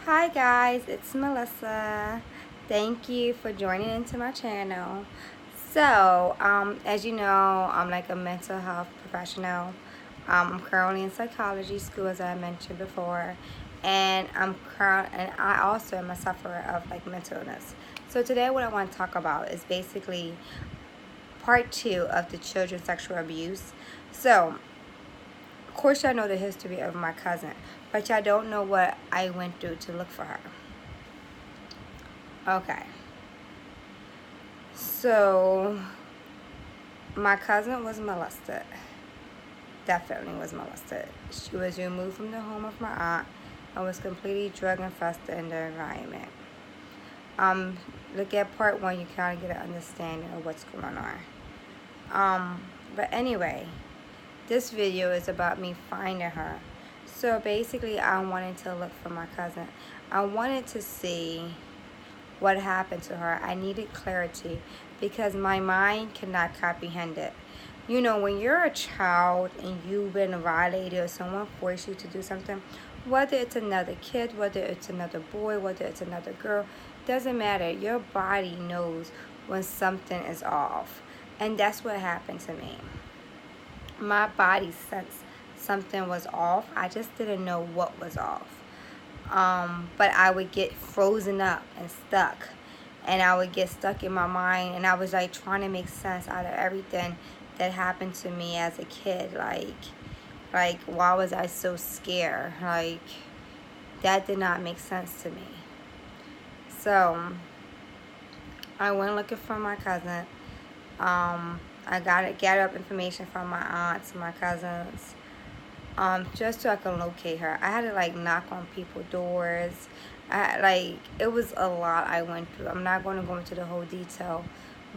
Hi guys, it's Melissa. Thank you for joining into my channel. So, as you know, I'm like a mental health professional. I'm currently in psychology school, as I mentioned before, and I also am a sufferer of like mental illness. So today, what I want to talk about is basically part two of the children's sexual abuse. So, of course, y'all know the history of my cousin, but y'all don't know what I went through to look for her. Okay. So, my cousin was molested. Definitely was molested. She was removed from the home of my aunt and was completely drug infested in the environment. Look at part one, you kind of get an understanding of what's going on. But anyway, this video is about me finding her. So basically, I wanted to look for my cousin. I wanted to see what happened to her. I needed clarity because my mind cannot comprehend it. You know, when you're a child and you've been violated or someone forced you to do something, whether it's another kid, whether it's another boy, whether it's another girl, doesn't matter. Your body knows when something is off. And that's what happened to me. My body sensed something was off. I just didn't know what was off. But I would get frozen up and stuck, and I would get stuck in my mind, and I was like trying to make sense out of everything that happened to me as a kid. Like why was I so scared? Like that did not make sense to me. So I went looking for my cousin. I gathered up information from my aunts and my cousins. Just so I can locate her. I had to like knock on people's doors. It was a lot I went through. I'm not going to go into the whole detail,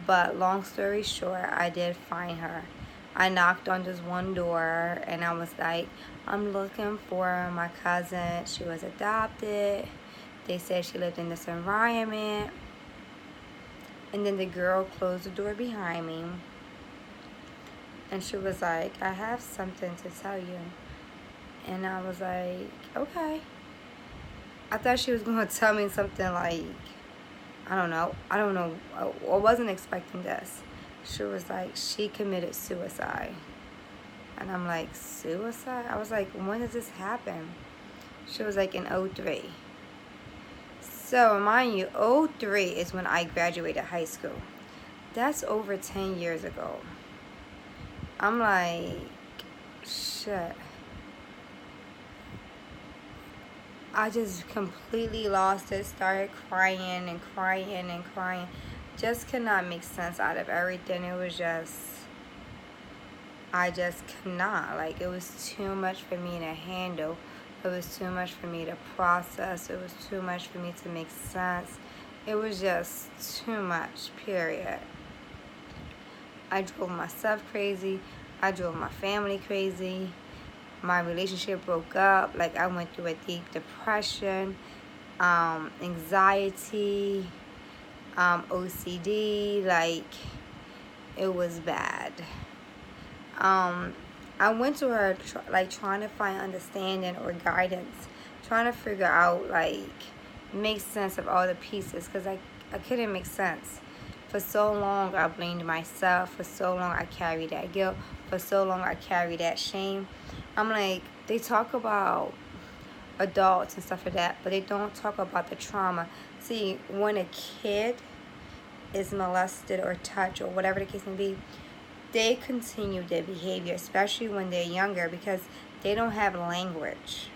but long story short, I did find her. I knocked on this one door and I was like, I'm looking for my cousin. She was adopted. They said she lived in this environment. And then the girl closed the door behind me. And she was like, I have something to tell you. And I was like, okay. I thought she was going to tell me something like, I don't know. I wasn't expecting this. She was like, she committed suicide. And I'm like, suicide? I was like, when did this happen? She was like, in '03. So, mind you, '03 is when I graduated high school. That's over 10 years ago. I'm like, shit. I just completely lost it, started crying and crying and crying. Just could not make sense out of everything. It was just, I just could not. Like, it was too much for me to handle. It was too much for me to process. It was too much for me to make sense. It was just too much, period. I drove myself crazy. I drove my family crazy. My relationship broke up. Like, I went through a deep depression, anxiety, OCD. Like, it was bad. I went to her trying to find understanding or guidance, trying to figure out, like, make sense of all the pieces, because I couldn't make sense. For so long, I blamed myself. For so long, I carried that guilt. For so long, I carried that shame. I'm like, they talk about adults and stuff like that, but they don't talk about the trauma. See, when a kid is molested or touched or whatever the case may be, they continue their behavior, especially when they're younger, because they don't have language.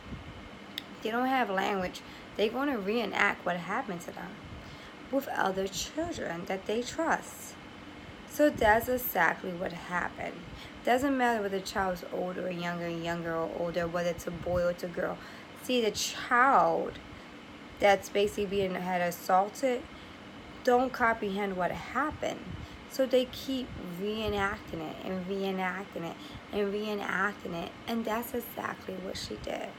They don't have language. They're going to reenact what happened to them with other children that they trust. So that's exactly what happened. Doesn't matter whether the child's older or younger or older, whether it's a boy or it's a girl. See, the child that's basically being had assaulted don't comprehend what happened. So they keep reenacting it and reenacting it and reenacting it. And that's exactly what she did.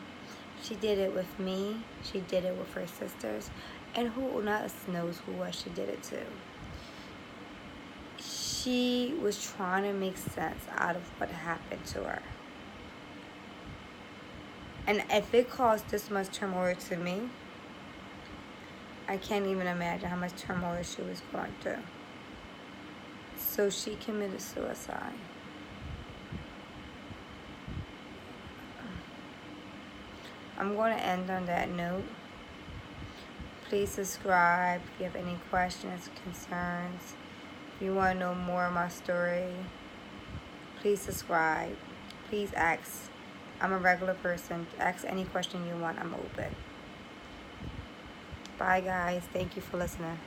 She did it with me. She did it with her sisters. And who else knows who else she did it to. She was trying to make sense out of what happened to her. And if it caused this much turmoil to me, I can't even imagine how much turmoil she was going through. So she committed suicide. I'm going to end on that note. Please subscribe if you have any questions, concerns. If you want to know more of my story, please subscribe. Please ask. I'm a regular person. Ask any question you want. I'm open. Bye, guys. Thank you for listening.